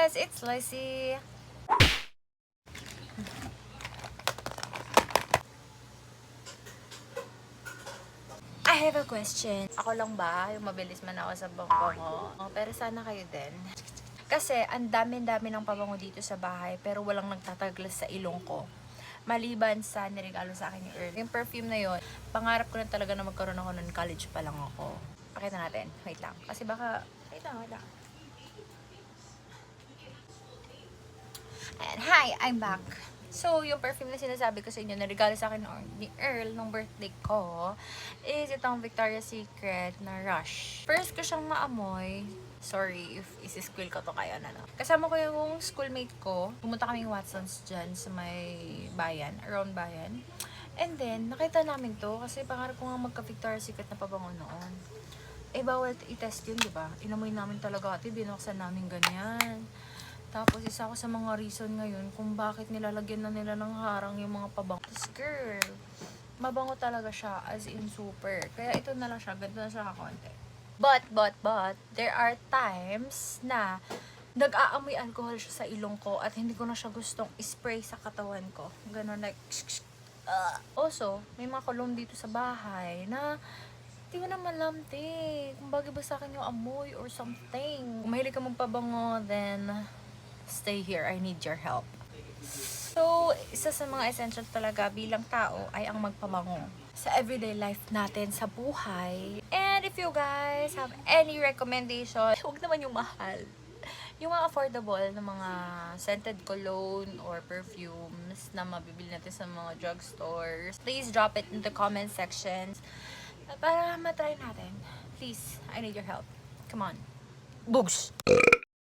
guys, it's Lacey. I have a question. Ako lang ba? Yung mabilis man ako sa bango. Pero sana kayo din. Kasi ang dami-dami ng pabango dito sa bahay pero walang nagtataglas sa ilong ko. Maliban sa niregalo sa akin ni Earl. Yung perfume na yon, pangarap ko na talaga na magkaroon ako ng college pa lang ako. Pakita natin. Wait lang. Kasi baka... Wait lang. And hi, I'm back. So, yung perfume na sinasabi ko sa inyo na regalo sa akin ni Earl nung birthday ko is itong Victoria's Secret na Rush. First ko siyang maamoy. Sorry if isi-school ko to kaya na. Kasama ko yung schoolmate ko. Pumunta kaming Watson's dyan sa may bayan, around bayan. And then, nakita namin to kasi pangarap ko nga magka-Victoria's Secret na pabango noon. Eh, bawal i-test yun, di ba? Inamoy namin talaga ate, binuksan namin ganyan. Tapos, isa ako sa mga reason ngayon kung bakit nilalagyan na nila ng harang yung mga pabango. This girl, mabango talaga siya, as in super. Kaya ito na lang siya, ganito na siya kakonti. But, there are times na nag-aamoy alcohol siya sa ilong ko at hindi ko na siya gustong spray sa katawan ko. Ganon, like, Also, may mga kulong dito sa bahay na di ko naman alam, kung bagay ba sa akin yung amoy or something. Kung mahilig ka mong pabango, then stay here. I need your help. So, isa sa mga essential talaga bilang tao ay ang magpabango sa everyday life natin sa buhay. And if you guys have any recommendation, huwag naman yung mahal. Yung mga affordable na mga scented cologne or perfumes na mabibili natin sa mga drugstores, please drop it in the comment sections para matry natin. Please, I need your help. Come on. Boogs!